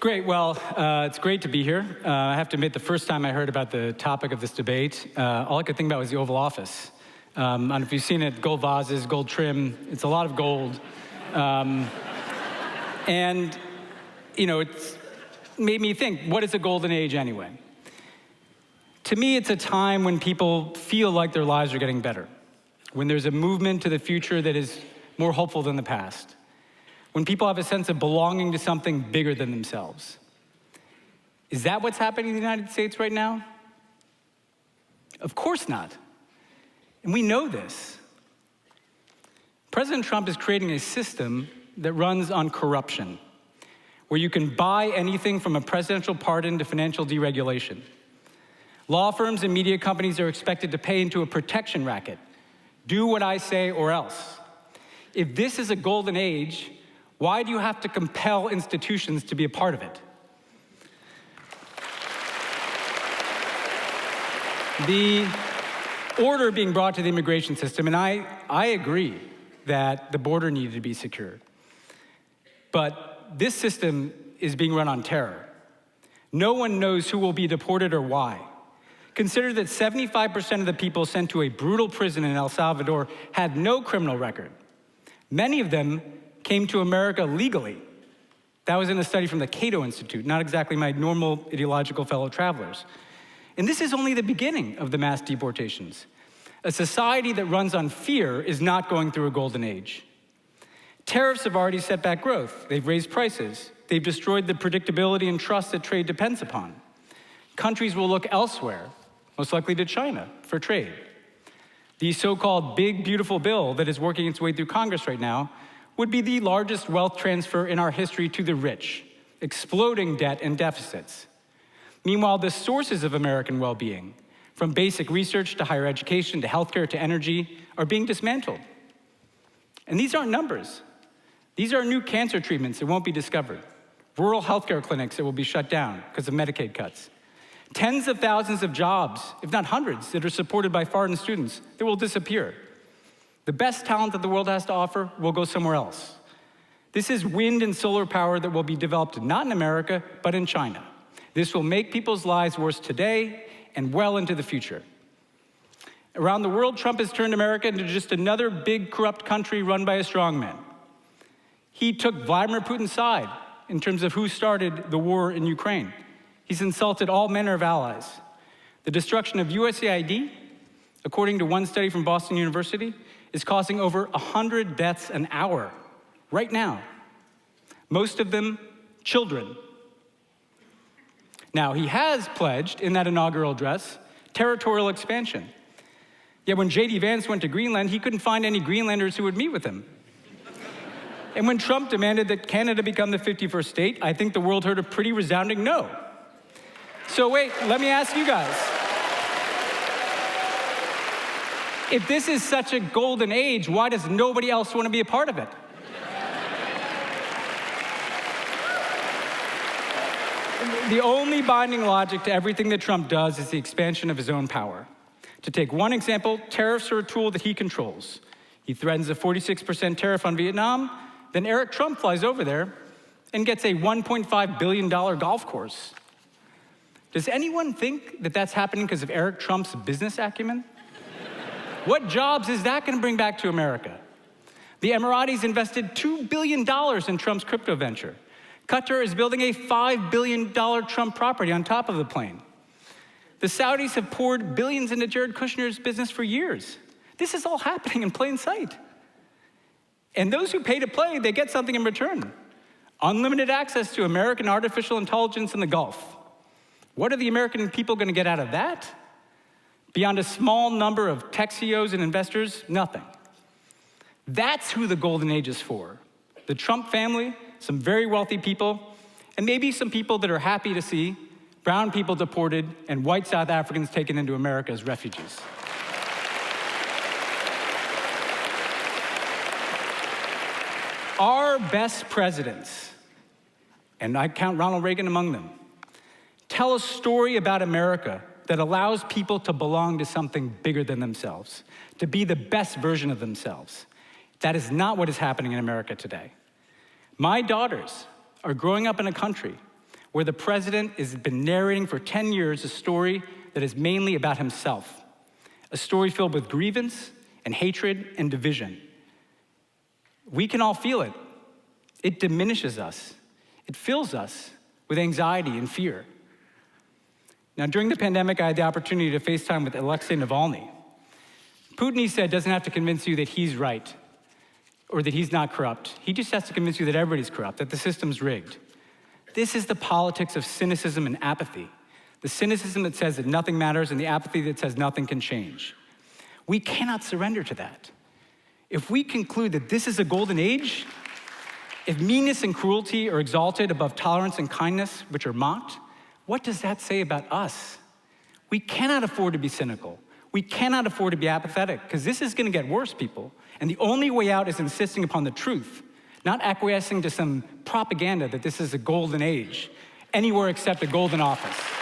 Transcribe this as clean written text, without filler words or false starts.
Great. Well, it's great to be here. I have to admit, the first time I heard about the topic of this debate, all I could think about was the Oval Office. I don't know if you've seen it, gold vases, gold trim. It's a lot of gold. And, you know, it's made me think, what is a golden age anyway? To me, it's a time when people feel like their lives are getting better, when there's a movement to the future that is more hopeful than the past, when people have a sense of belonging to something bigger than themselves. Is that what's happening in the United States right now? Of course not. And we know this. President Trump is creating a system that runs on corruption, where you can buy anything from a presidential pardon to financial deregulation. Law firms and media companies are expected to pay into a protection racket. Do what I say or else. If this is a golden age, why do you have to compel institutions to be a part of it? The order being brought to the immigration system, and I agree that the border needed to be secure. But this system is being run on terror. No one knows who will be deported or why. Consider that 75% of the people sent to a brutal prison in El Salvador had no criminal record. Many of them came to America legally. That was in a study from the Cato Institute, not exactly my normal ideological fellow travelers. And this is only the beginning of the mass deportations. A society that runs on fear is not going through a golden age. Tariffs have already set back growth. They've raised prices. They've destroyed the predictability and trust that trade depends upon. Countries will look elsewhere, most likely to China, for trade. The so-called big, beautiful bill that is working its way through Congress right now would be the largest wealth transfer in our history to the rich, exploding debt and deficits. Meanwhile, the sources of American well-being, from basic research to higher education to healthcare to energy, are being dismantled. And these aren't numbers. These are new cancer treatments that won't be discovered, rural healthcare clinics that will be shut down because of Medicaid cuts, tens of thousands of jobs, if not hundreds, that are supported by foreign students that will disappear. The best talent that the world has to offer will go somewhere else. This is wind and solar power that will be developed not in America, but in China. This will make people's lives worse today and well into the future. Around the world, Trump has turned America into just another big, corrupt country run by a strongman. He took Vladimir Putin's side in terms of who started the war in Ukraine. He's insulted all manner of allies. The destruction of USAID, according to one study from Boston University, is causing over 100 deaths an hour right now. Most of them children. Now, he has pledged in that inaugural address territorial expansion. Yet when J.D. Vance went to Greenland, he couldn't find any Greenlanders who would meet with him. And when Trump demanded that Canada become the 51st state, I think the world heard a pretty resounding no. So wait, let me ask you guys. If this is such a golden age, why does nobody else want to be a part of it? The only binding logic to everything that Trump does is the expansion of his own power. To take one example, tariffs are a tool that he controls. He threatens a 46% tariff on Vietnam, then Eric Trump flies over there and gets a $1.5 billion golf course. Does anyone think that that's happening because of Eric Trump's business acumen? What jobs is that going to bring back to America? The Emiratis invested $2 billion in Trump's crypto venture. Qatar is building a $5 billion Trump property on top of the plane. The Saudis have poured billions into Jared Kushner's business for years. This is all happening in plain sight. And those who pay to play, they get something in return. Unlimited access to American artificial intelligence in the Gulf. What are the American people going to get out of that? Beyond a small number of tech CEOs and investors, nothing. That's who the golden age is for. The Trump family, some very wealthy people, and maybe some people that are happy to see brown people deported and white South Africans taken into America as refugees. Our best presidents, and I count Ronald Reagan among them, tell a story about America that allows people to belong to something bigger than themselves, to be the best version of themselves. That is not what is happening in America today. My daughters are growing up in a country where the president has been narrating for 10 years a story that is mainly about himself, a story filled with grievance and hatred and division. We can all feel it. It diminishes us. It fills us with anxiety and fear. Now, during the pandemic, I had the opportunity to FaceTime with Alexei Navalny. Putin, he said, doesn't have to convince you that he's right or that he's not corrupt. He just has to convince you that everybody's corrupt, that the system's rigged. This is the politics of cynicism and apathy. The cynicism that says that nothing matters and the apathy that says nothing can change. We cannot surrender to that. If we conclude that this is a golden age, if meanness and cruelty are exalted above tolerance and kindness, which are mocked, what does that say about us? We cannot afford to be cynical. We cannot afford to be apathetic, because this is going to get worse, people. And the only way out is insisting upon the truth, not acquiescing to some propaganda that this is a golden age, anywhere except a golden office.